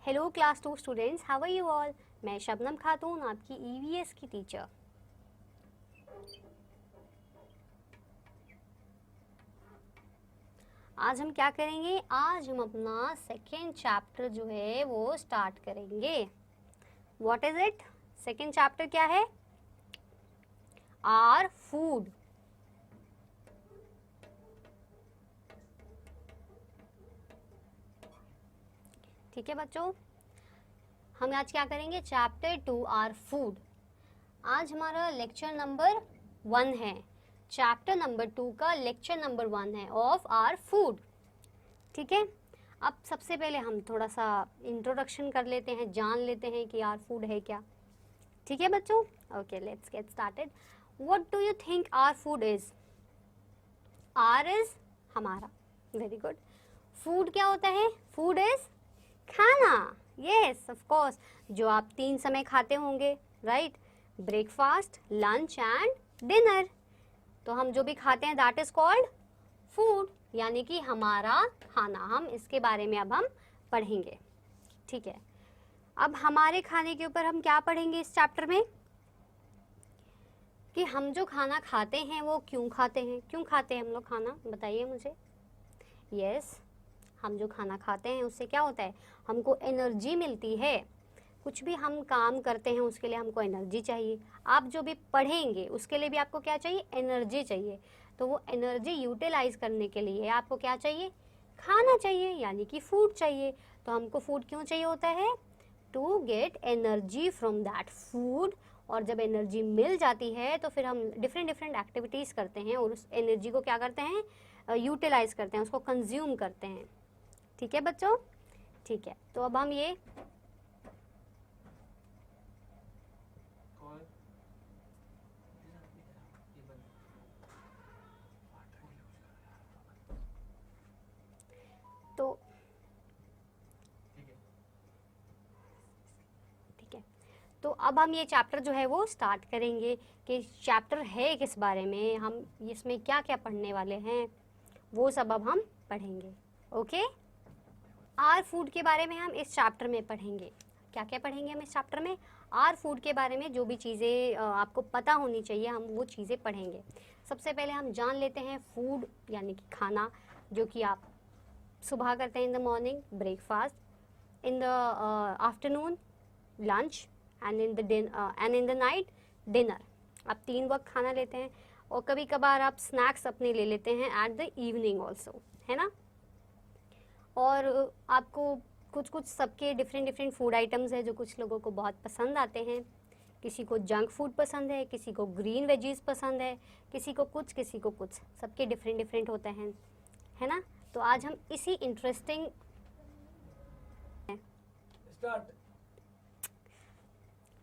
Hello class 2 students, how are you all. मैं शबनम खातून, आपकी EVS की टीचर। आज हम क्या करेंगे? आज हम अपना सेकेंड चैप्टर जो है वो स्टार्ट करेंगे। What is it? Second chapter क्या है? Our food. ठीक है बच्चों, हम आज क्या करेंगे? Chapter 2 our food. आज हमारा लेक्चर नंबर 1 है। चैप्टर नंबर 2 का लेक्चर नंबर 1 है ऑफ आर फूड। ठीक है, अब सबसे पहले हम थोड़ा सा इंट्रोडक्शन कर लेते हैं, जान लेते हैं कि आर फूड है क्या। ठीक है बच्चों, okay let's get started. What do you think our food is? Our is हमारा, वेरी गुड। फूड क्या होता है? फूड इज खाना। यस ऑफ कोर्स, जो आप 3 समय खाते होंगे, right? Breakfast, lunch and dinner. तो हम जो भी खाते हैं दैट इज कॉल्ड फूड, यानी कि हमारा खाना। हम इसके बारे में अब हम पढ़ेंगे। ठीक है, अब हमारे खाने के ऊपर हम क्या पढ़ेंगे इस चैप्टर में? कि हम जो खाना खाते हैं वो क्यों खाते हैं? क्यों खाते हैं हम लोग खाना, बताइए मुझे। यस, हम जो खाना खाते हैं उससे क्या होता है? हमको एनर्जी मिलती है। कुछ भी हम काम करते हैं उसके लिए हमको एनर्जी चाहिए। आप जो भी पढ़ेंगे उसके लिए भी आपको क्या चाहिए? एनर्जी चाहिए। तो वो एनर्जी यूटिलाइज करने के लिए आपको क्या चाहिए? खाना चाहिए, यानी कि फूड चाहिए। तो हमको फूड क्यों चाहिए होता है? To get energy from that food. और जब एनर्जी मिल जाती है तो फिर हम डिफरेंट डिफरेंट एक्टिविटीज़ करते हैं और उस एनर्जी को क्या करते हैं? यूटिलाइज करते हैं, उसको कंज्यूम करते हैं। ठीक है बच्चों, ठीक है। तो अब हम ये तो ठीक है, तो अब हम ये चैप्टर जो है वो स्टार्ट करेंगे कि चैप्टर है किस बारे में, हम इसमें क्या क्या पढ़ने वाले हैं, वो सब अब हम पढ़ेंगे। ओके, आर फूड के बारे में हम इस चैप्टर में पढ़ेंगे। क्या क्या पढ़ेंगे हम इस चैप्टर में? आर फूड के बारे में जो भी चीज़ें आपको पता होनी चाहिए हम वो चीज़ें पढ़ेंगे। सबसे पहले हम जान लेते हैं फूड यानी कि खाना, जो कि आप सुबह करते हैं in the morning breakfast, in the afternoon lunch and in the night dinner. आप 3 वक्त खाना लेते हैं और कभी कभार आप स्नैक्स अपने ले लेते हैं एट द इवनिंग ऑल्सो, है ना? और आपको कुछ कुछ सबके डिफरेंट डिफरेंट फूड आइटम्स है जो कुछ लोगों को बहुत पसंद आते हैं। किसी को जंक फूड पसंद है, किसी को ग्रीन वेजीज पसंद है, किसी को कुछ सबके डिफरेंट डिफरेंट होते हैं, है ना? तो आज हम इसी इंटरेस्टिंग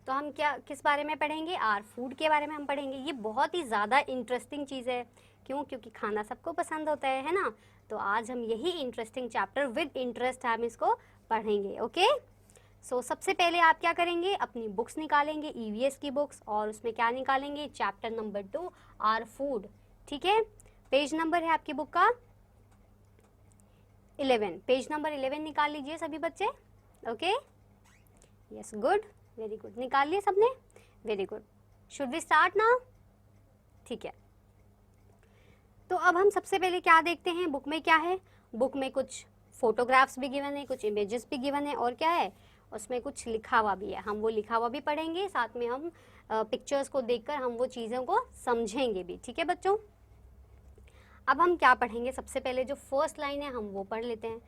तो हम क्या किस बारे में पढ़ेंगे? आर फूड के बारे में हम पढ़ेंगे। ये बहुत ही ज़्यादा इंटरेस्टिंग चीज़ है। क्यों? क्योंकि खाना सबको पसंद होता है ना? तो आज हम यही इंटरेस्टिंग चैप्टर विद इंटरेस्ट हम इसको पढ़ेंगे। ओके, सो सबसे पहले आप क्या करेंगे? अपनी बुक्स निकालेंगे, ईवीएस की बुक्स, और उसमें क्या निकालेंगे? Chapter number 2 our food. ठीक है, पेज नंबर है आपकी बुक का 11, पेज नंबर 11 निकाल लीजिए सभी बच्चे। Okay, yes good, very good, निकाल लिए सबने? Very good. Should we start now? ठीक है, तो अब हम सबसे पहले क्या देखते हैं? बुक में क्या है? बुक में कुछ फोटोग्राफ्स भी गिवन है, कुछ इमेजेस भी गिवन है, और क्या है उसमें? कुछ लिखा हुआ भी है। हम वो लिखा हुआ भी पढ़ेंगे, साथ में हम पिक्चर्स को देखकर हम वो चीज़ों को समझेंगे भी। ठीक है बच्चों, अब हम क्या पढ़ेंगे? सबसे पहले जो फर्स्ट लाइन है हम वो पढ़ लेते हैं।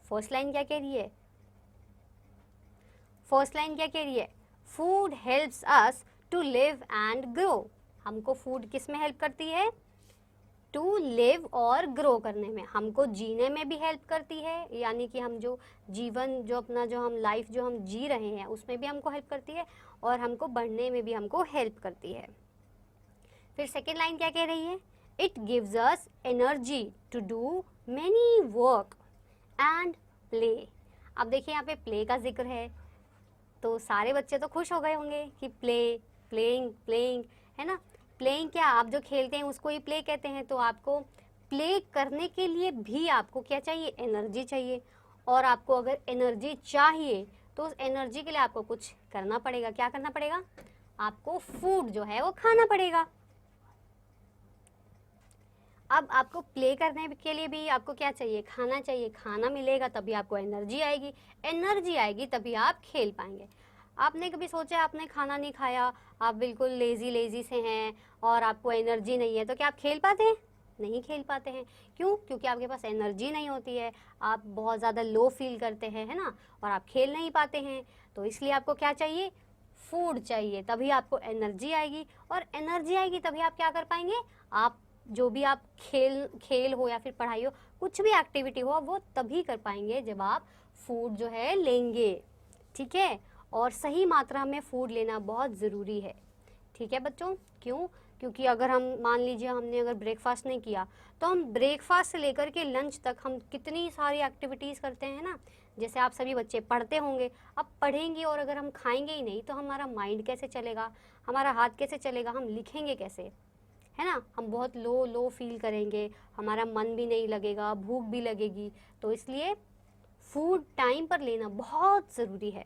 फर्स्ट लाइन क्या कह रही है? फर्स्ट लाइन क्या कह रही है? Food helps us to live and grow. हमको फूड किस में हेल्प करती है? टू लिव और ग्रो करने में, हमको जीने में भी हेल्प करती है, यानी कि हम जो जीवन जो अपना जो हम लाइफ जो हम जी रहे हैं उसमें भी हमको हेल्प करती है, और हमको बढ़ने में भी हमको हेल्प करती है। फिर सेकेंड लाइन क्या कह रही है? It gives us energy to do many work and play. अब देखिए यहाँ पे प्ले का जिक्र है, तो सारे बच्चे तो खुश हो गए होंगे कि प्लेइंग प्लेइंग, है ना? प्लेइंग क्या? आप जो खेलते हैं उसको ही प्ले कहते हैं। तो आपको प्ले करने के लिए भी आपको क्या चाहिए? एनर्जी चाहिए। और आपको अगर एनर्जी चाहिए तो उस एनर्जी के लिए आपको कुछ करना पड़ेगा। क्या करना पड़ेगा? आपको फूड जो है वो खाना पड़ेगा। अब आपको प्ले करने के लिए भी आपको क्या चाहिए? खाना चाहिए। खाना मिलेगा तभी आपको एनर्जी आएगी, एनर्जी आएगी तभी आप खेल पाएंगे। आपने कभी सोचा आपने खाना नहीं खाया, आप बिल्कुल लेजी से हैं और आपको एनर्जी नहीं है, तो क्या आप खेल पाते हैं? नहीं खेल पाते हैं। क्यों? क्योंकि आपके पास एनर्जी नहीं होती है, आप बहुत ज़्यादा लो फील करते हैं, है ना, और आप खेल नहीं पाते हैं। तो इसलिए आपको क्या चाहिए? फूड चाहिए, तभी आपको एनर्जी आएगी, और एनर्जी आएगी तभी आप क्या कर पाएंगे? आप जो भी आप खेल हो या फिर पढ़ाई हो, कुछ भी एक्टिविटी हो, वो तभी कर पाएंगे जब आप फूड जो है लेंगे। ठीक है, और सही मात्रा में फूड लेना बहुत ज़रूरी है। ठीक है बच्चों, क्यों? क्योंकि अगर हम मान लीजिए हमने अगर ब्रेकफास्ट नहीं किया, तो हम ब्रेकफास्ट से लेकर के लंच तक हम कितनी सारी एक्टिविटीज़ करते हैं ना। जैसे आप सभी बच्चे पढ़ते होंगे, अब पढ़ेंगे और अगर हम खाएंगे ही नहीं तो हमारा माइंड कैसे चलेगा, हमारा हाथ कैसे चलेगा, हम लिखेंगे कैसे, है ना। हम बहुत लो फील करेंगे, हमारा मन भी नहीं लगेगा, भूख भी लगेगी। तो इसलिए फूड टाइम पर लेना बहुत ज़रूरी है।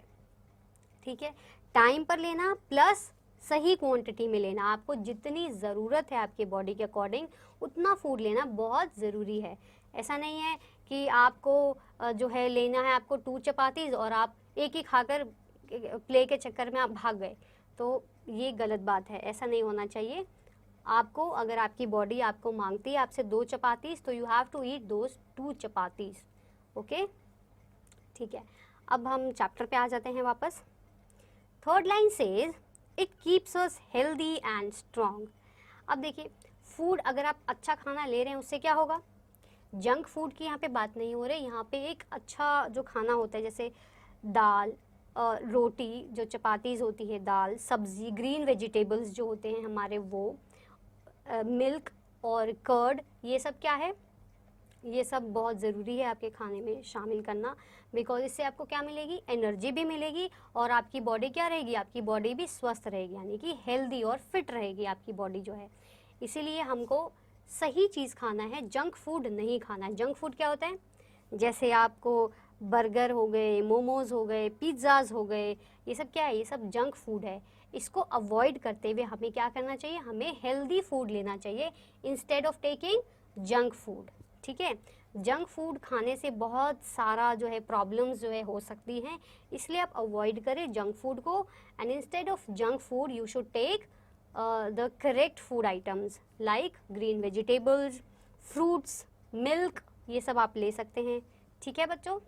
ठीक है, टाइम पर लेना प्लस सही क्वांटिटी में लेना। आपको जितनी ज़रूरत है आपके बॉडी के अकॉर्डिंग उतना फूड लेना बहुत ज़रूरी है। ऐसा नहीं है कि आपको जो है लेना है आपको 2 चपातीज़ और आप एक ही खाकर प्ले के चक्कर में आप भाग गए, तो ये गलत बात है। ऐसा नहीं होना चाहिए। आपको अगर आपकी बॉडी आपको मांगती है आपसे 2 चपातीज़, तो you have to eat those 2 chapatis. Okay, ठीक है। अब हम चैप्टर पे आ जाते हैं वापस। Third line says it keeps us healthy and strong. अब देखिए, फूड अगर आप अच्छा खाना ले रहे हैं उससे क्या होगा? जंक फूड की यहाँ पे बात नहीं हो रही, यहाँ पे एक अच्छा जो खाना होता है जैसे दाल, रोटी, जो चपातीज़ होती है, दाल, सब्जी, ग्रीन वेजिटेबल्स जो होते हैं हमारे, वो मिल्क और कर्ड, ये सब क्या है? ये सब बहुत ज़रूरी है आपके खाने में शामिल करना, बिकॉज इससे आपको क्या मिलेगी? एनर्जी भी मिलेगी और आपकी बॉडी क्या रहेगी? आपकी बॉडी भी स्वस्थ रहेगी, यानी कि हेल्दी और फिट रहेगी आपकी बॉडी जो है। इसीलिए हमको सही चीज़ खाना है, जंक फूड नहीं खाना है। जंक फूड क्या होता है? जैसे आपको बर्गर हो गए, मोमोज़ हो गए, पिज़्ज़ाज़ हो गए, ये सब क्या है? ये सब जंक फूड है। इसको अवॉइड करते हुए हमें क्या करना चाहिए? हमें हेल्दी फूड लेना चाहिए instead of taking junk food. ठीक है, जंक फूड खाने से बहुत सारा जो है प्रॉब्लम्स जो है हो सकती हैं, इसलिए आप अवॉइड करें जंक फूड को, and instead of junk food you should take the correct food items like green vegetables, fruits, milk, ये सब आप ले सकते हैं। ठीक है बच्चों,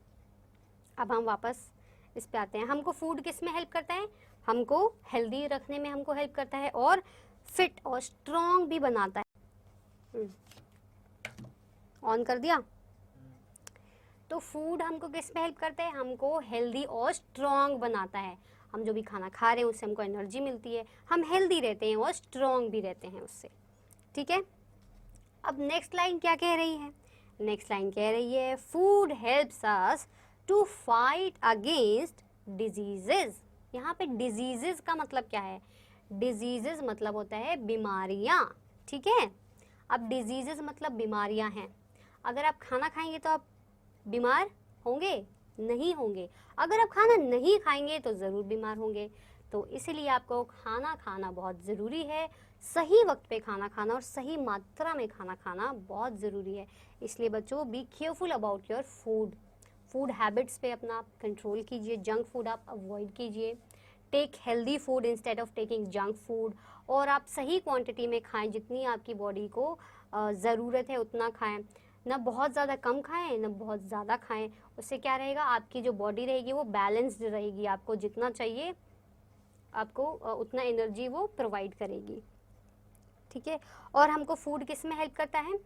अब हम वापस इस पे आते हैं। हमको फूड किस में हेल्प करता है? हमको हेल्दी रखने में हमको हेल्प करता है और फिट और स्ट्रॉन्ग भी बनाता है। ऑन कर दिया? तो फूड हमको किस में हेल्प करता है? हमको हेल्दी और स्ट्रॉन्ग बनाता है। हम जो भी खाना खा रहे हैं उससे हमको एनर्जी मिलती है, हम हेल्दी रहते हैं और स्ट्रॉन्ग भी रहते हैं उससे। ठीक है, अब नेक्स्ट लाइन क्या कह रही है? नेक्स्ट लाइन कह रही है food helps us to fight against diseases. यहाँ पे डिजीजेस का मतलब क्या है? डिजीजेस मतलब होता है बीमारियाँ। ठीक है, अब डिजीजेस मतलब बीमारियाँ हैं। अगर आप खाना खाएंगे तो आप बीमार होंगे? नहीं होंगे। अगर आप खाना नहीं खाएंगे तो ज़रूर बीमार होंगे। तो इसलिए आपको खाना खाना बहुत ज़रूरी है, सही वक्त पे खाना खाना और सही मात्रा में खाना खाना बहुत ज़रूरी है। इसलिए बच्चों, be careful about your food habits पे अपना कंट्रोल कीजिए, जंक फूड आप अवॉइड कीजिए, take healthy food instead of taking junk food, और आप सही क्वांटिटी में खाएं, जितनी आपकी बॉडी को ज़रूरत है उतना खाएं, ना बहुत ज़्यादा कम खाएं ना बहुत ज़्यादा खाएं। उससे क्या रहेगा? आपकी जो बॉडी रहेगी वो बैलेंस्ड रहेगी, आपको जितना चाहिए आपको उतना एनर्जी वो प्रोवाइड करेगी। ठीक है, और हमको फूड किस में हेल्प करता है?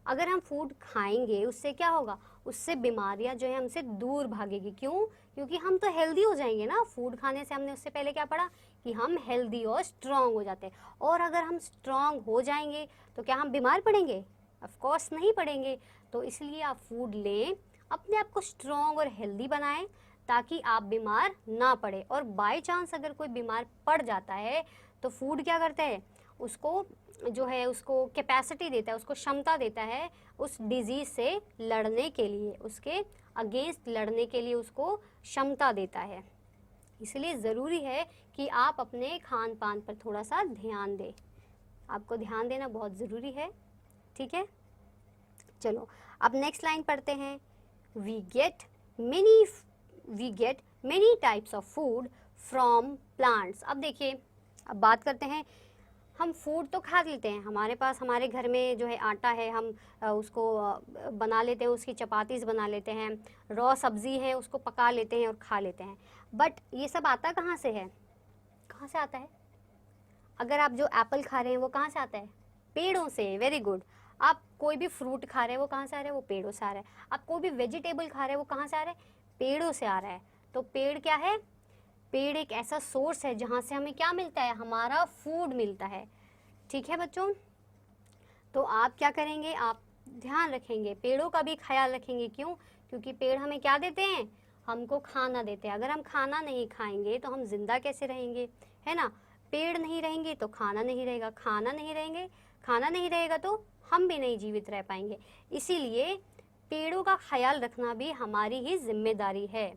अगर हम फूड खाएंगे उससे क्या होगा? उससे बीमारियां जो है हमसे दूर भागेगी। क्यों? क्योंकि हम तो हेल्दी हो जाएंगे ना। फूड खाने से हमने उससे पहले क्या पढ़ा कि हम हेल्दी और स्ट्रांग हो जाते हैं, और अगर हम स्ट्रांग हो जाएंगे तो क्या हम बीमार पड़ेंगे? ऑफ कोर्स नहीं पड़ेंगे। तो इसलिए आप फूड लें, अपने आप को स्ट्रांग और हेल्दी बनाएं ताकि आप बीमार ना पड़े। और बाय चांस अगर कोई बीमार पड़ जाता है तो फूड क्या करता है? उसको जो है उसको कैपेसिटी देता है, उसको क्षमता देता है उस डिजीज़ से लड़ने के लिए, उसके अगेंस्ट लड़ने के लिए उसको क्षमता देता है। इसलिए ज़रूरी है कि आप अपने खान पान पर थोड़ा सा ध्यान दें। आपको ध्यान देना बहुत ज़रूरी है, ठीक है। चलो अब नेक्स्ट लाइन पढ़ते हैं। We get many types of food from plants. अब देखिए, अब बात करते हैं, हम फूड तो खा लेते हैं, हमारे पास हमारे घर में जो है आटा है, हम उसको बना लेते हैं, उसकी चपातीस बना लेते हैं, रॉ सब्ज़ी है उसको पका लेते हैं और खा लेते हैं। बट ये सब आता कहाँ से है? कहाँ से आता है? अगर आप जो एप्पल खा रहे हैं वो कहाँ से आता है? पेड़ों से। Very good. आप कोई भी फ्रूट खा रहे हैं वो कहाँ से आ रहा है? वो पेड़ों से आ रहा है। आप कोई भी वेजिटेबल खा रहे हैं वो कहाँ से आ रहा है? पेड़ों से आ रहा है। तो पेड़ क्या है? पेड़ एक ऐसा सोर्स है जहाँ से हमें क्या मिलता है? हमारा फूड मिलता है, ठीक है बच्चों। तो आप क्या करेंगे? आप ध्यान रखेंगे, पेड़ों का भी ख्याल रखेंगे। क्यों? क्योंकि पेड़ हमें क्या देते हैं? हमको खाना देते हैं। अगर हम खाना नहीं खाएंगे तो हम जिंदा कैसे रहेंगे, है ना। पेड़ नहीं रहेंगे तो खाना नहीं रहेगा, खाना नहीं रहेगा तो हम भी नहीं जीवित रह पाएंगे। इसीलिए पेड़ों का ख्याल रखना भी हमारी ही जिम्मेदारी है।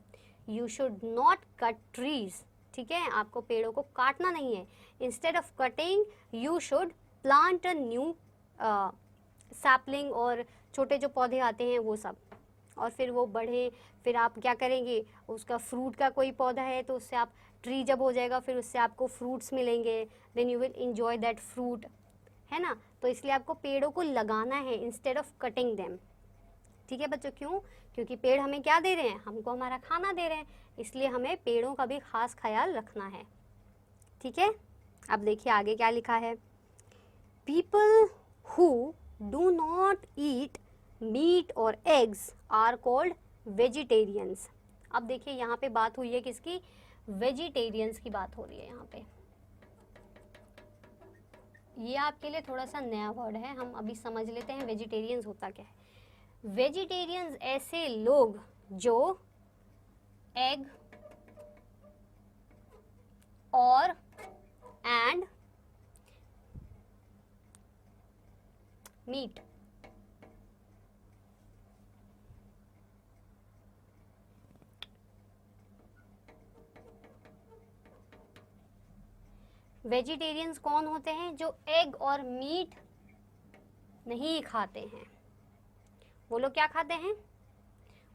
You should not cut trees, ठीक है। आपको पेड़ों को काटना नहीं है। Instead of cutting you should plant a new sapling, और छोटे जो पौधे आते हैं वो सब, और फिर वो बढ़े, फिर आप क्या करेंगे? उसका फ्रूट का कोई पौधा है तो उससे आप ट्री जब हो जाएगा फिर उससे आपको फ्रूट्स मिलेंगे, then you will enjoy that fruit, है ना। तो इसलिए आपको पेड़ों को लगाना है इंस्टेड ऑफ कटिंग देम, ठीक है बच्चों। क्यों? क्योंकि पेड़ हमें क्या दे रहे हैं? हमको हमारा खाना दे रहे हैं, इसलिए हमें पेड़ों का भी खास ख्याल रखना है, ठीक है। अब देखिए आगे क्या लिखा है। People who do not eat meat और एग्स आर कॉल्ड वेजिटेरियंस। अब देखिए यहाँ पे बात हुई है किसकी? वेजिटेरियंस की बात हो रही है यहाँ पे। ये आपके लिए थोड़ा सा नया वर्ड है, हम अभी समझ लेते हैं वेजिटेरियंस होता क्या है। वेजिटेरियंस ऐसे लोग जो एग और एंड मीट, वेजिटेरियंस कौन होते हैं? जो एग और मीट नहीं खाते हैं। वो लोग क्या खाते हैं?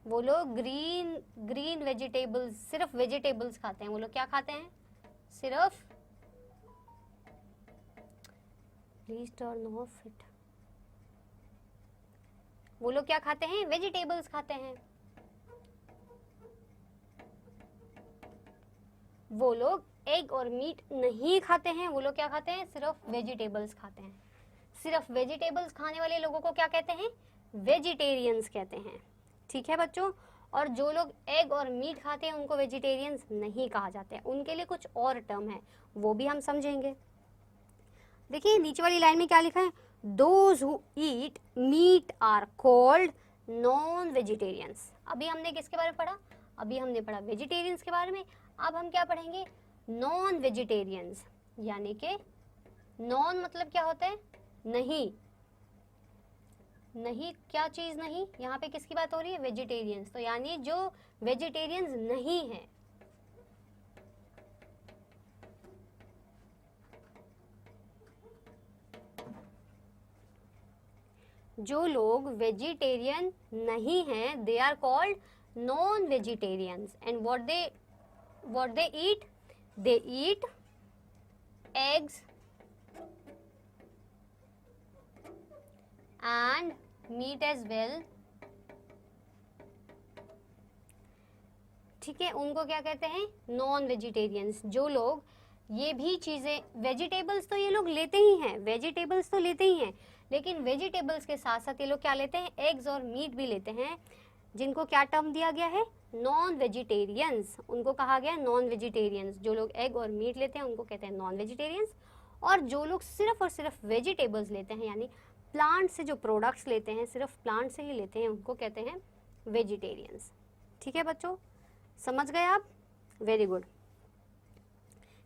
वो लोग ग्रीन वेजिटेबल्स, सिर्फ वेजिटेबल्स खाते हैं। वो लोग क्या खाते हैं? सिर्फ, प्लीज टर्न ऑफ इट। वो लोग क्या खाते हैं? वेजिटेबल्स खाते हैं। वो लोग एग और मीट नहीं खाते हैं। वो लोग क्या खाते हैं? सिर्फ वेजिटेबल्स खाते हैं। सिर्फ वेजिटेबल्स खाने वाले लोगों को क्या कहते हैं? वेजिटेरियंस कहते हैं, ठीक है बच्चों। और जो लोग एग और मीट खाते हैं उनको वेजिटेरियंस नहीं कहा जाता है, उनके लिए कुछ और टर्म है, वो भी हम समझेंगे। देखिए नीचे वाली लाइन में क्या लिखा है? Those who eat meat are called non vegetarians. अभी हमने किसके बारे में पढ़ा? अभी हमने पढ़ा वेजिटेरियंस के बारे में। अब हम क्या पढ़ेंगे? Non vegetarians. यानी कि नॉन मतलब क्या होता है? नहीं। नहीं क्या चीज नहीं? यहाँ पे किसकी बात हो रही है? वेजिटेरियंस। तो यानी जो वेजिटेरियंस नहीं है, जो लोग वेजिटेरियन नहीं हैं, they are called non vegetarians. And what they eat? They eat eggs and meat as well, ठीक है। उनको क्या कहते हैं? Non vegetarians. जो लोग ये भी चीजें, वेजिटेबल्स तो ये लोग लेते ही हैं, वेजिटेबल्स तो लेते ही हैं, लेकिन वेजिटेबल्स के साथ साथ ये लोग क्या लेते हैं? एग्स और मीट भी लेते हैं, जिनको क्या टर्म दिया गया है? Non vegetarians. उनको कहा गया नॉन वेजिटेरियंस। जो लोग एग और मीट लेते हैं उनको कहते हैं नॉन वेजिटेरियंस। और जो लोग सिर्फ और सिर्फ वेजिटेबल्स लेते हैं, यानी प्लांट से जो प्रोडक्ट्स लेते हैं, सिर्फ प्लांट से ही लेते हैं, उनको कहते हैं वेजिटेरियंस, ठीक है बच्चों। समझ गए आप? वेरी गुड,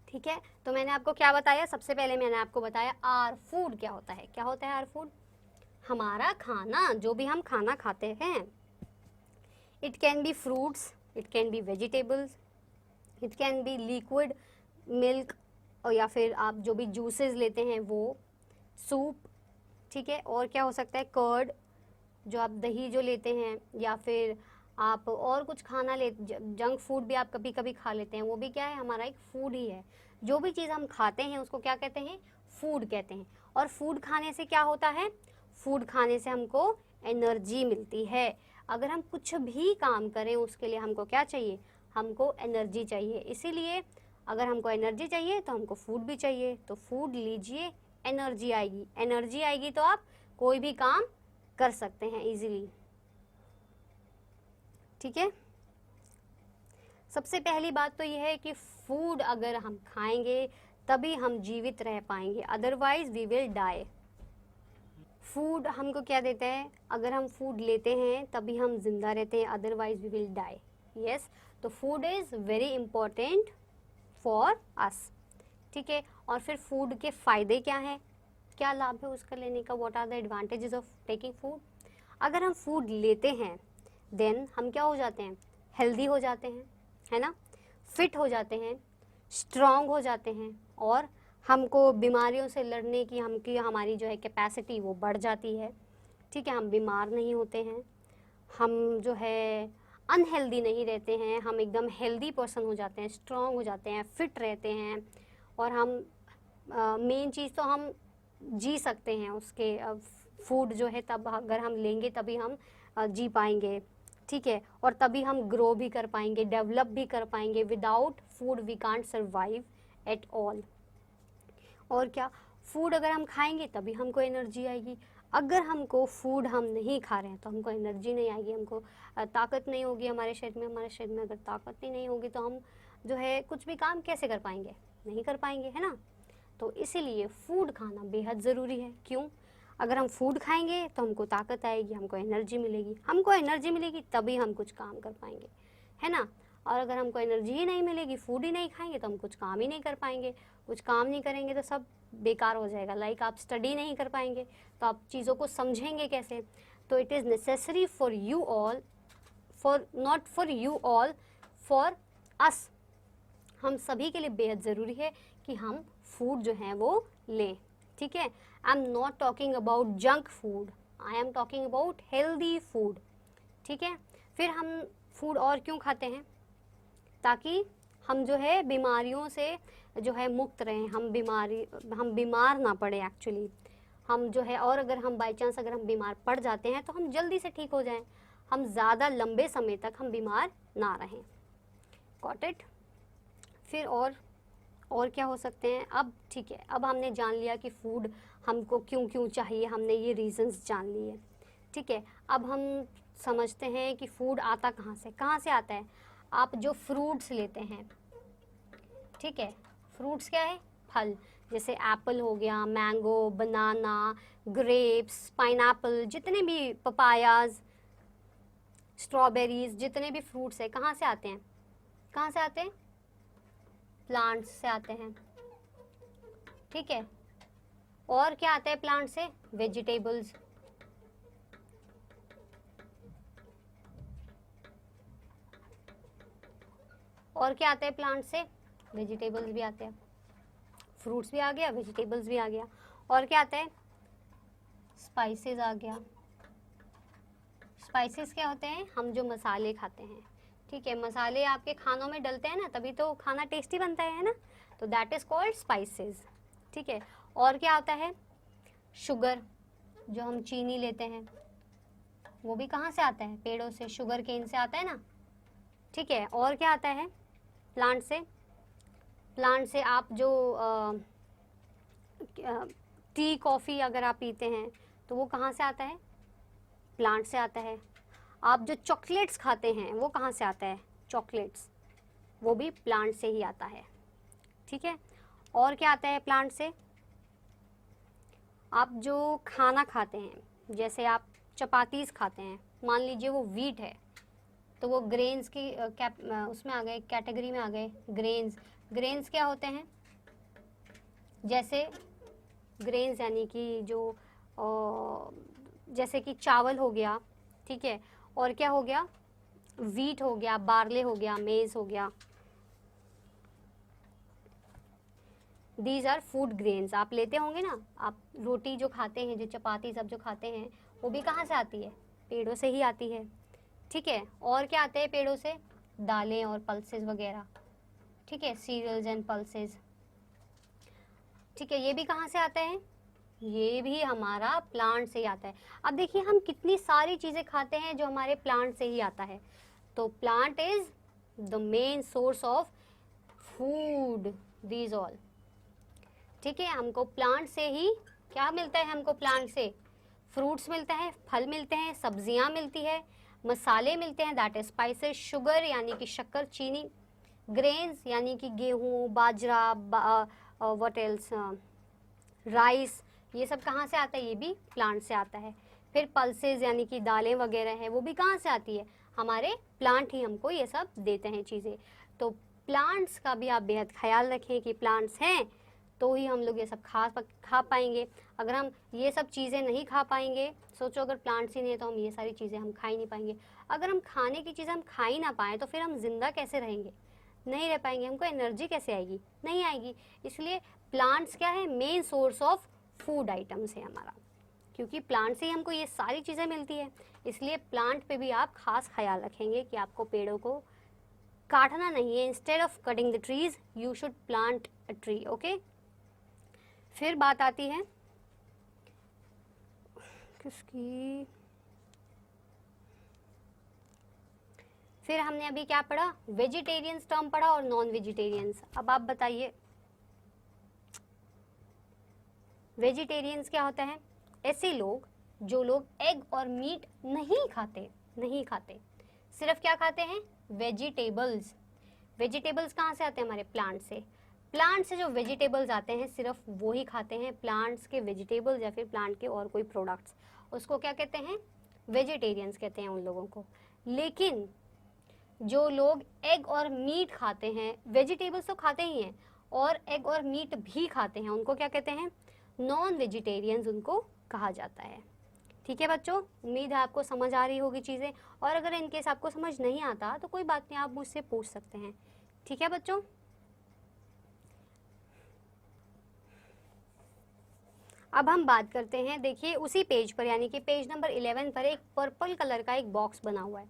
ठीक है। तो मैंने आपको क्या बताया? सबसे पहले मैंने आपको बताया आर फूड क्या होता है। क्या होता है आर फूड? हमारा खाना, जो भी हम खाना खाते हैं। It can be fruits, it can be vegetables, it can be liquid milk, और या फिर आप जो भी जूसेस लेते हैं वो, सूप, ठीक है। और क्या हो सकता है, कर्ड, जो आप दही जो लेते हैं, या फिर आप और कुछ खाना ले, जंक फूड भी आप कभी कभी खा लेते हैं, वो भी क्या है, हमारा एक फूड ही है। जो भी चीज़ हम खाते हैं उसको क्या कहते हैं, फूड कहते हैं। और फूड खाने से क्या होता है, फूड खाने से हमको एनर्जी मिलती है। अगर हम कुछ भी काम करें उसके लिए हमको क्या चाहिए, हमको एनर्जी चाहिए। इसीलिए अगर हमको एनर्जी चाहिए तो हमको फूड भी चाहिए, तो फूड लीजिए, एनर्जी आएगी, एनर्जी आएगी तो आप कोई भी काम कर सकते हैं इजीली, ठीक है। सबसे पहली बात तो यह है कि फूड अगर हम खाएंगे तभी हम जीवित रह पाएंगे, otherwise we will die. Food हमको क्या देता है, अगर हम फूड लेते हैं तभी हम जिंदा रहते हैं, otherwise we will die. Yes, तो food is very important for us, ठीक है। और फिर फूड के फ़ायदे क्या हैं, क्या लाभ है उसका लेने का, what are the advantages of taking food. अगर हम फूड लेते हैं देन हम क्या हो जाते हैं, हेल्दी हो जाते हैं, है ना, फिट हो जाते हैं, स्ट्रॉन्ग हो जाते हैं, और हमको बीमारियों से लड़ने की हमारी जो है कैपेसिटी वो बढ़ जाती है, ठीक है। हम बीमार नहीं होते हैं, हम जो है अनहेल्दी नहीं रहते हैं, हम एकदम हेल्दी पर्सन हो जाते हैं, स्ट्रॉन्ग हो जाते हैं, फिट रहते हैं, और हम मेन चीज़ तो हम जी सकते हैं उसके फूड जो है, तब अगर हम लेंगे तभी हम जी पाएंगे, ठीक है। और तभी हम ग्रो भी कर पाएंगे, डेवलप भी कर पाएंगे। Without food we can't survive at all. और क्या, फूड अगर हम खाएंगे तभी हमको एनर्जी आएगी। अगर हमको फूड हम नहीं खा रहे हैं तो हमको एनर्जी नहीं आएगी, हमको ताकत नहीं होगी हमारे शरीर में अगर ताकत ही नहीं होगी तो हम जो है कुछ भी काम कैसे कर पाएंगे, नहीं कर पाएंगे, है ना। तो इसीलिए फूड खाना बेहद ज़रूरी है। क्यों, अगर हम फूड खाएंगे तो हमको ताकत आएगी, हमको एनर्जी मिलेगी तभी हम कुछ काम कर पाएंगे, है ना। और अगर हमको एनर्जी ही नहीं मिलेगी, फूड ही नहीं खाएंगे, तो हम कुछ काम ही नहीं कर पाएंगे। कुछ काम नहीं करेंगे तो सब बेकार हो जाएगा। लाइक आप स्टडी नहीं कर पाएंगे तो आप चीज़ों को समझेंगे कैसे। तो it is necessary for you all, for not for you all, for us, हम सभी के लिए बेहद ज़रूरी है कि हम फूड जो है वो लें, ठीक है। I am not talking about junk food, I am talking about healthy food, ठीक है। फिर हम फूड और क्यों खाते हैं, ताकि हम जो है बीमारियों से जो है मुक्त रहें, हम बीमार ना पड़े एक्चुअली, हम जो है, और अगर हम बाई चांस अगर हम बीमार पड़ जाते हैं तो हम जल्दी से ठीक हो जाएं, हम ज़्यादा लंबे समय तक हम बीमार ना रहें। Got it. फिर और क्या हो सकते हैं, अब ठीक है, अब हमने जान लिया कि फूड हमको क्यों क्यों चाहिए, हमने ये रीजंस जान लिए, ठीक है। अब हम समझते हैं कि फूड आता कहाँ से आता है। आप जो फ्रूट्स लेते हैं, ठीक है, फ्रूट्स क्या है, फल, जैसे एप्पल हो गया, मैंगो, बनाना, ग्रेप्स, पाइनएप्पल, जितने भी पपायाज, स्ट्रॉबेरीज, जितने भी फ्रूट्स हैं कहाँ से आते हैं, कहाँ से आते हैं, प्लांट्स से आते हैं, ठीक है। और क्या आता है प्लांट से, वेजिटेबल्स, और क्या आता है प्लांट से, वेजिटेबल्स भी आते हैं, फ्रूट्स भी आ गया, वेजिटेबल्स भी आ गया, और क्या आता है, स्पाइसेस आ गया। स्पाइसेस क्या होते हैं, हम जो मसाले खाते हैं, ठीक है, मसाले आपके खानों में डलते हैं ना, तभी तो खाना टेस्टी बनता है ना, तो दैट इज़ कॉल्ड स्पाइसेस, ठीक है। और क्या आता है, शुगर, जो हम चीनी लेते हैं वो भी कहाँ से आता है, पेड़ों से, शुगर केन से आता है ना, ठीक है। और क्या आता है, प्लांट से आप जो टी कॉफ़ी अगर आप पीते हैं तो वो कहाँ से आता है, प्लांट से आता है। आप जो चॉकलेट्स खाते हैं वो कहाँ से आता है, चॉकलेट्स, वो भी प्लांट से ही आता है, ठीक है। और क्या आता है प्लांट से, आप जो खाना खाते हैं, जैसे आप चपातीस खाते हैं, मान लीजिए वो वीट है तो वो ग्रेन्स की उसमें आ गए, कैटेगरी में आ गए ग्रेन्स क्या होते हैं, जैसे ग्रेन्स यानी कि जो जैसे कि चावल हो गया, ठीक है, और क्या हो गया, वीट हो गया, बार्ले हो गया, मेज़ हो गया, दीज आर फूड ग्रेन्स। आप लेते होंगे ना, आप रोटी जो खाते हैं, जो चपाती सब जो खाते हैं, वो भी कहाँ से आती है? पेड़ों से ही आती है। ठीक है, और क्या आते हैं पेड़ों से? दालें और पल्सेस वगैरह। ठीक है, सीरियल्स एंड पल्सेस। ठीक है, ये भी कहाँ से आते हैं? ये भी हमारा प्लांट से ही आता है। अब देखिए हम कितनी सारी चीज़ें खाते हैं जो हमारे प्लांट से ही आता है। तो plant is the main source of food, these all. ठीक है, हमको प्लांट से ही क्या मिलता है? हमको प्लांट से फ्रूट्स मिलता है, फल मिलते हैं, सब्जियां मिलती है, मसाले मिलते हैं, दैट इज स्पाइसेस, शुगर यानी कि शक्कर, चीनी, ग्रेन्स यानी कि गेहूँ, बाजरा, व्हाट एल्स, राइस, ये सब कहाँ से आता है? ये भी प्लांट से आता है। फिर पल्सेस यानी कि दालें वगैरह हैं, वो भी कहाँ से आती है? हमारे प्लांट ही हमको ये सब देते हैं चीज़ें। तो प्लांट्स का भी आप बेहद ख्याल रखें कि प्लांट्स हैं तो ही हम लोग ये सब खा पाएंगे। अगर हम ये सब चीज़ें नहीं खा पाएंगे, सोचो अगर प्लांट्स ही नहीं है तो हम ये सारी चीज़ें हम खा ही नहीं पाएंगे। अगर हम खाने की चीज़ें हम खा ही ना पाएँ तो फिर हम जिंदा कैसे रहेंगे? नहीं रह पाएंगे। हमको एनर्जी कैसे आएगी? नहीं आएगी। इसलिए प्लांट्स क्या है? Main source of food items है हमारा, क्योंकि प्लांट से ही हमको ये सारी चीज़ें मिलती है। इसलिए प्लांट पे भी आप खास ख्याल रखेंगे कि आपको पेड़ों को काटना नहीं है। Instead of cutting the trees you should plant a tree. Okay, फिर बात आती है किसकी? फिर हमने अभी क्या पढ़ा? वेजिटेरियंस टर्म पढ़ा और नॉन वेजिटेरियंस। अब आप बताइए वेजिटेरियंस क्या होता है? ऐसे लोग जो लोग एग और मीट नहीं खाते, सिर्फ क्या खाते हैं? वेजिटेबल्स। वेजिटेबल्स कहाँ से आते हैं? हमारे प्लांट से। प्लांट से जो वेजिटेबल्स आते हैं सिर्फ वो ही खाते हैं, प्लांट्स के वेजिटेबल्स या फिर प्लांट के और कोई प्रोडक्ट्स, उसको क्या कहते हैं? वेजिटेरियंस कहते हैं उन लोगों को। लेकिन जो लोग एग और मीट खाते हैं, वेजिटेबल्स तो खाते ही हैं और एग और मीट भी खाते हैं, उनको क्या कहते हैं? नॉन वेजिटेरियंस उनको कहा जाता है। ठीक है बच्चों, उम्मीद है आपको समझ आ रही होगी चीज़ें, और अगर इनकेस आपको समझ नहीं आता तो कोई बात नहीं, आप मुझसे पूछ सकते हैं। ठीक है बच्चों, अब हम बात करते हैं, देखिए उसी पेज पर यानी कि पेज नंबर 11 पर एक पर्पल कलर का एक बॉक्स बना हुआ है।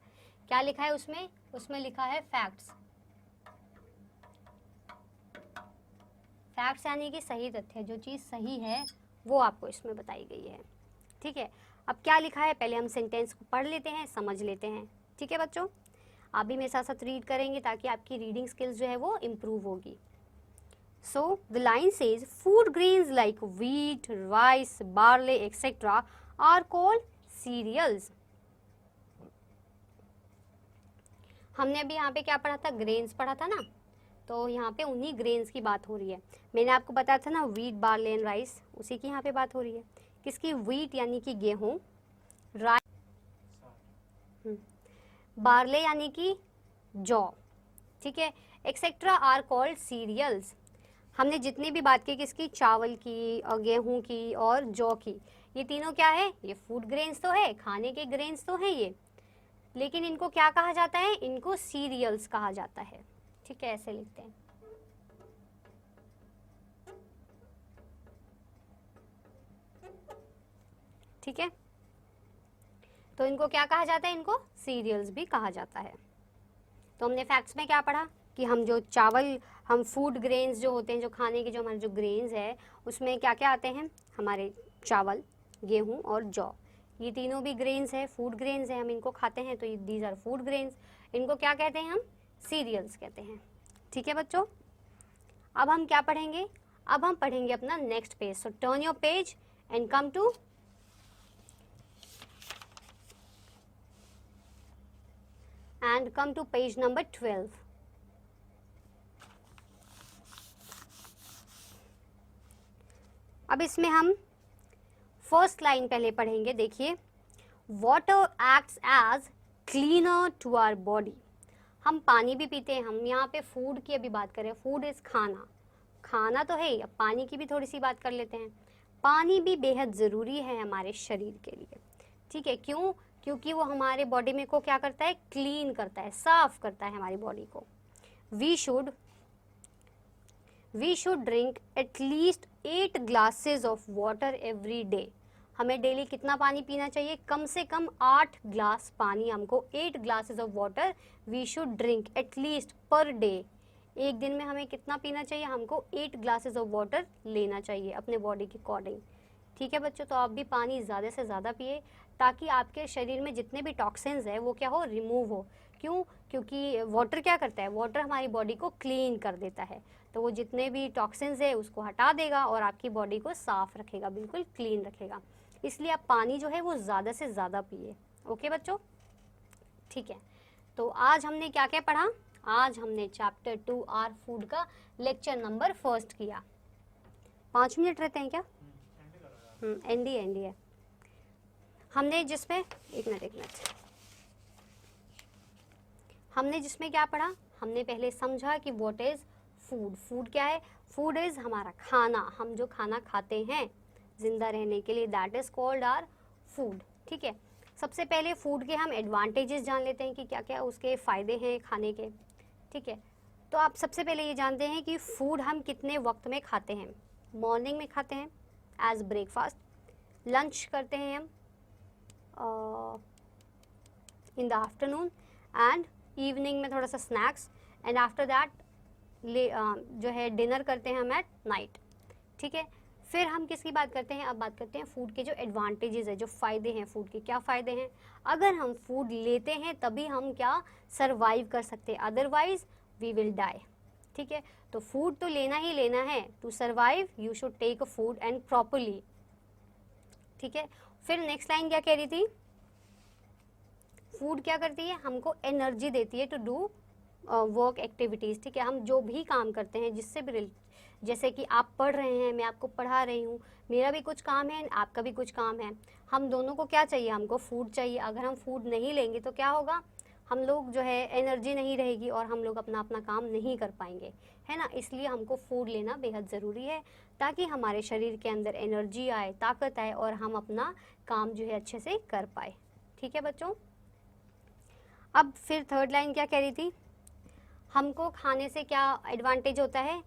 क्या लिखा है उसमें? उसमें लिखा है फैक्ट्स। फैक्ट्स यानी कि सही तथ्य, जो चीज़ सही है वो आपको इसमें बताई गई है। ठीक है, अब क्या लिखा है पहले हम सेंटेंस को पढ़ लेते हैं, समझ लेते हैं। ठीक है बच्चों, आप भी मेरे साथ साथ रीड करेंगे ताकि आपकी रीडिंग स्किल्स जो है वो इम्प्रूव होगी। So the line says food grains like wheat, rice, barley, etc. are called cereals. हमने अभी यहाँ पे क्या पढ़ा था? ग्रेन्स पढ़ा था ना, तो यहाँ पे उन्हीं ग्रेन्स की बात हो रही है। मैंने आपको बताया था ना व्हीट, बार्ले एंड राइस, उसी की यहाँ पे बात हो रही है। किसकी? व्हीट यानी कि गेहूँ, राइस, बार्ले यानी कि जौ। ठीक है, एक्सेट्रा आर कॉल्ड सीरियल्स। हमने जितनी भी बात की किसकी? चावल की और गेहूं की और जौ की। ये तीनों क्या है? ये फूड ग्रेन्स तो है, खाने के ग्रेन्स तो हैं ये, लेकिन इनको क्या कहा जाता है? इनको सीरियल्स कहा जाता है। ठीक है, ऐसे लिखते हैं। ठीक है, तो इनको क्या कहा जाता है? इनको सीरियल्स भी कहा जाता है। तो हमने फैक्ट्स में क्या पढ़ा कि हम जो चावल, हम फूड ग्रेन्स जो होते हैं, जो खाने के जो हमारे जो ग्रेन्स है, उसमें क्या क्या आते हैं? हमारे चावल, गेहूं और जौ, ये तीनों भी ग्रेन्स है, फूड ग्रेन्स है, हम इनको खाते हैं, तो दीज आर फूड ग्रेन्स। इनको क्या कहते हैं? हम सीरियल्स कहते हैं। ठीक है बच्चों, अब हम क्या पढ़ेंगे? अब हम पढ़ेंगे अपना next page. So turn your page and come to page number 12। अब इसमें हम फर्स्ट लाइन पहले पढ़ेंगे। देखिए, water acts as cleaner to our body. हम पानी भी पीते हैं, हम यहाँ पे फूड की अभी बात करें, फूड इज खाना, खाना तो है ही, अब पानी की भी थोड़ी सी बात कर लेते हैं। पानी भी बेहद ज़रूरी है हमारे शरीर के लिए। ठीक है, क्यों? क्योंकि वो हमारे बॉडी में को क्या करता है? क्लीन करता है, साफ करता है हमारी बॉडी को। We we should drink at least 8 glasses of water every day. हमें डेली कितना पानी पीना चाहिए? कम से कम 8 ग्लास पानी हमको, 8 glasses of water we should drink at least per day. एक दिन में हमें कितना पीना चाहिए? हमको 8 ग्लासेस ऑफ वाटर लेना चाहिए अपने बॉडी के अकॉर्डिंग। ठीक है बच्चों, तो आप भी पानी ज़्यादा से ज़्यादा पिए ताकि आपके शरीर में जितने भी टॉक्सिन्स है वो क्या हो, रिमूव हो। क्यों? क्योंकि वाटर क्या करता है? वाटर हमारी बॉडी को क्लीन कर देता है, तो वो जितने भी टॉक्सिन्स है उसको हटा देगा और आपकी बॉडी को साफ रखेगा, बिल्कुल क्लीन रखेगा। इसलिए आप पानी जो है वो ज़्यादा से ज़्यादा पिए। ओके बच्चों, ठीक है। तो आज हमने क्या क्या पढ़ा? आज हमने चैप्टर 2 आर फूड का लेक्चर नंबर 1 किया। 5 मिनट रहते हैं क्या? एंडी है। हमने जिसमें एक मिनट हमने जिसमें क्या पढ़ा? हमने पहले समझा कि व्हाट इज फूड। फूड क्या है? फूड इज हमारा खाना, हम जो खाना खाते हैं जिंदा रहने के लिए, that is called our food. ठीक है, सबसे पहले फूड के हम एडवांटेजेस जान लेते हैं कि क्या क्या उसके फ़ायदे हैं खाने के। ठीक है, तो आप सबसे पहले ये जानते हैं कि फूड हम कितने वक्त में खाते हैं। मॉर्निंग में खाते हैं एज ब्रेकफास्ट, लंच करते हैं हम in the afternoon, and evening में थोड़ा सा स्नैक्स, एंड आफ्टर दैट जो है डिनर करते हैं हम एट नाइट। ठीक है, फिर हम किसकी बात करते हैं? अब बात करते हैं फूड के जो एडवांटेजेस है, जो फ़ायदे हैं फूड के। क्या फ़ायदे हैं? अगर हम फूड लेते हैं तभी हम क्या सरवाइव कर सकते हैं, अदरवाइज वी विल डाई। ठीक है, तो फूड तो लेना ही लेना है। To survive you should take a food and properly. ठीक है, फिर नेक्स्ट लाइन क्या कह रही थी? फूड क्या करती है? हमको एनर्जी देती है टू डू वर्क एक्टिविटीज़। ठीक है, हम जो भी काम करते हैं जिससे भी, जैसे कि आप पढ़ रहे हैं, मैं आपको पढ़ा रही हूँ, मेरा भी कुछ काम है, आपका भी कुछ काम है, हम दोनों को क्या चाहिए? हमको फूड चाहिए। अगर हम फूड नहीं लेंगे तो क्या होगा? हम लोग जो है एनर्जी नहीं रहेगी और हम लोग अपना अपना काम नहीं कर पाएंगे, है ना। इसलिए हमको फूड लेना बेहद ज़रूरी है ताकि हमारे शरीर के अंदर एनर्जी आए, ताकत आए और हम अपना काम जो है अच्छे से कर पाए। ठीक है बच्चों, अब फिर थर्ड लाइन क्या कह रही थी? हमको खाने से क्या एडवांटेज होता है?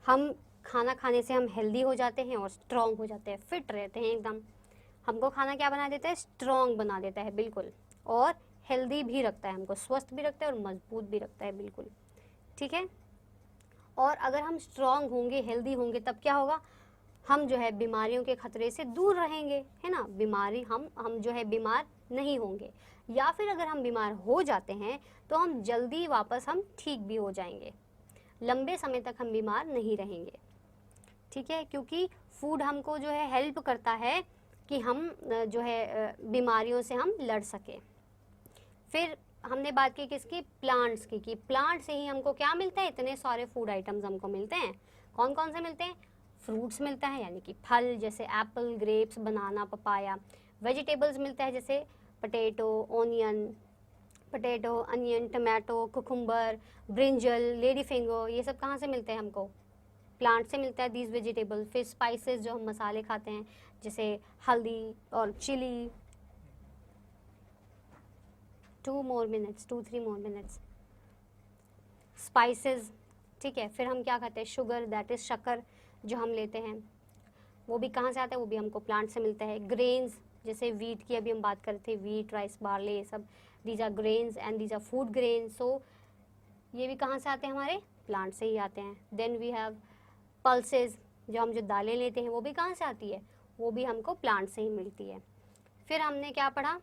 हम खाना खाने से हम हेल्दी हो जाते हैं और स्ट्रॉन्ग हो जाते हैं, फिट रहते हैं एकदम। हमको खाना क्या बना देता है? स्ट्रॉन्ग बना देता है बिल्कुल, और हेल्दी भी रखता है, हमको स्वस्थ भी रखता है और मजबूत भी रखता है बिल्कुल। ठीक है, और अगर हम स्ट्रॉन्ग होंगे, हेल्दी होंगे, तब क्या होगा? हम जो है बीमारियों के खतरे से दूर रहेंगे, है ना। बीमारी हम जो है बीमार नहीं होंगे, या फिर अगर हम बीमार हो जाते हैं तो हम जल्दी वापस हम ठीक भी हो जाएंगे, लंबे समय तक हम बीमार नहीं रहेंगे। ठीक है, क्योंकि फूड हमको जो है हेल्प करता है कि हम जो है बीमारियों से हम लड़ सकें। फिर हमने बात की किसकी? प्लांट्स की, कि प्लांट से ही हमको क्या मिलता है? इतने सारे फूड आइटम्स हमको मिलते हैं। कौन कौन से मिलते हैं? फ्रूट्स मिलता है, यानी कि फल, जैसे एप्पल, ग्रेप्स, बनाना, पपाया। वेजिटेबल्स मिलता है, जैसे potato, onion, tomato, cucumber, brinjal, lady finger. ये सब कहाँ से मिलते हैं? हमको प्लांट से मिलता है दीज वेजिटेबल। फिर स्पाइसेस, जो हम मसाले खाते हैं, जैसे हल्दी और चिली। 2-3 more minutes। स्पाइसेस, ठीक है। फिर हम क्या खाते हैं? शुगर, दैट इज शक्कर जो हम लेते हैं, वो भी कहाँ से आता है? वो भी हमको प्लांट से मिलता है। ग्रेन्स, जैसे वीट की अभी हम बात कर रहे थे, वीट, राइस, बार्ले, ये सब these are grains and these are food grains. So ये भी कहाँ से आते हैं? हमारे प्लांट से ही आते हैं। देन वी हैव पल्सेस, जो दालें लेते हैं वो भी कहाँ से आती है? वो भी हमको प्लांट से ही मिलती है। फिर हमने क्या पढ़ा?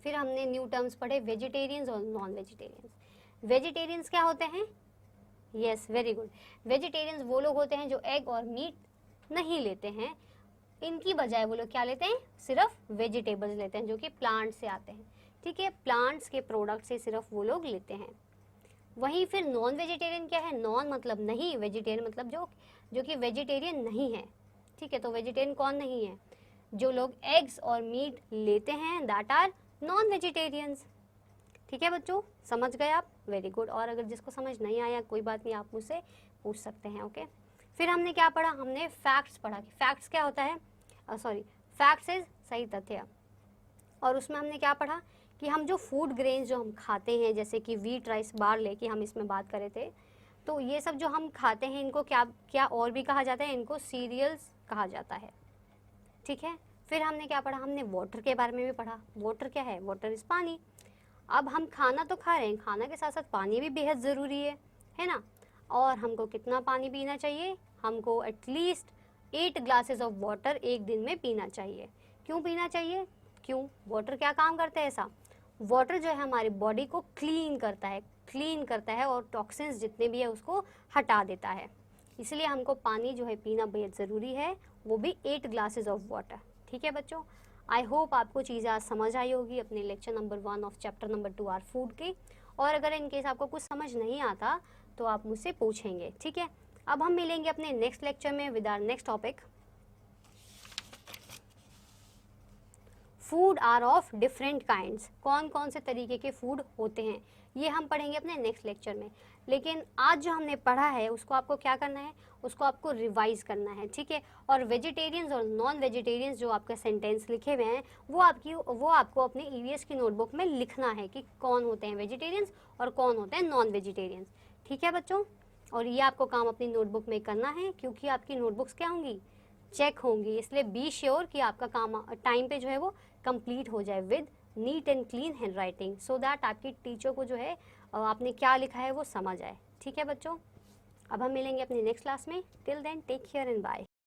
फिर हमने न्यू टर्म्स पढ़े, वेजिटेरियंस और नॉन वेजिटेरियंस। वेजिटेरियंस क्या होते हैं? Yes, very good. वेजिटेरियंस वो लोग होते हैं जो एग और मीट नहीं लेते हैं, इनकी बजाय वो लोग क्या लेते हैं? सिर्फ वेजिटेबल्स लेते हैं जो कि प्लांट से आते हैं। ठीक है, प्लांट्स के प्रोडक्ट से सिर्फ वो लोग लेते हैं। वहीं फिर नॉन वेजिटेरियन क्या है? नॉन मतलब नहीं, वेजिटेरियन मतलब जो कि वेजिटेरियन नहीं है। ठीक है, तो वेजिटेरियन कौन नहीं है? जो लोग एग्स और मीट लेते हैं, दैट आर नॉन वेजिटेरियंस। ठीक है बच्चों, समझ गए आप? Very good. और अगर जिसको समझ नहीं आया कोई बात नहीं, आप मुझसे पूछ सकते हैं। ओके, फिर हमने क्या पढ़ा? हमने फैक्ट्स पढ़ा कि फैक्ट्स क्या होता है? फैक्ट्स इज सही तथ्य। और उसमें हमने क्या पढ़ा कि हम जो फूड ग्रेन्स जो हम खाते हैं, जैसे कि वीट, राइस, बार्ले की हम इसमें बात कर रहे थे, तो ये सब जो हम खाते हैं इनको क्या क्या और भी कहा जाता है, इनको सीरियल्स कहा जाता है, ठीक है। फिर हमने क्या पढ़ा, हमने वाटर के बारे में भी पढ़ा। वाटर क्या है, वाटर इज पानी। अब हम खाना तो खा रहे हैं, खाना के साथ साथ पानी भी बेहद ज़रूरी है ना। और हमको कितना पानी पीना चाहिए, हमको एटलीस्ट 8 ग्लासेस ऑफ वाटर एक दिन में पीना चाहिए। क्यों पीना चाहिए, क्यों, वाटर क्या काम करता है ऐसा, वाटर जो है हमारी बॉडी को क्लीन करता है और टॉक्सिन्स जितने भी है उसको हटा देता है। इसलिए हमको पानी जो है पीना बेहद ज़रूरी है, वो भी 8 ग्लासेस ऑफ वाटर, ठीक है बच्चों। आई होप आपको चीज़ें आज समझ आई होगी अपने lecture number 1 of chapter number 2 our food की। और अगर इन केस आपको कुछ समझ नहीं आता तो आप मुझसे पूछेंगे, ठीक है। अब हम मिलेंगे अपने नेक्स्ट लेक्चर में with our next topic, food are of different kinds. कौन कौन से तरीके के फूड होते हैं ये हम पढ़ेंगे अपने नेक्स्ट लेक्चर में। लेकिन आज जो हमने पढ़ा है उसको आपको क्या करना है, उसको आपको रिवाइज करना है, ठीक है। और वेजिटेरियंस और नॉन वेजिटेरियंस जो आपके सेंटेंस लिखे हुए हैं वो आपको अपने ईवीएस की नोटबुक में लिखना है कि कौन होते हैं वेजिटेरियंस और कौन होते हैं नॉन वेजिटेरियंस, ठीक है बच्चों। और ये आपको काम अपनी नोटबुक में करना है क्योंकि आपकी नोटबुक्स क्या होंगी, चेक होंगी। इसलिए बी श्योर कि आपका काम टाइम पे जो है वो कंप्लीट हो जाए with neat and clean hand writing, so that आपकी टीचर को जो है आपने क्या लिखा है वो समझ आए, ठीक है बच्चों। अब हम मिलेंगे अपनी नेक्स्ट क्लास में। Till then take care and bye.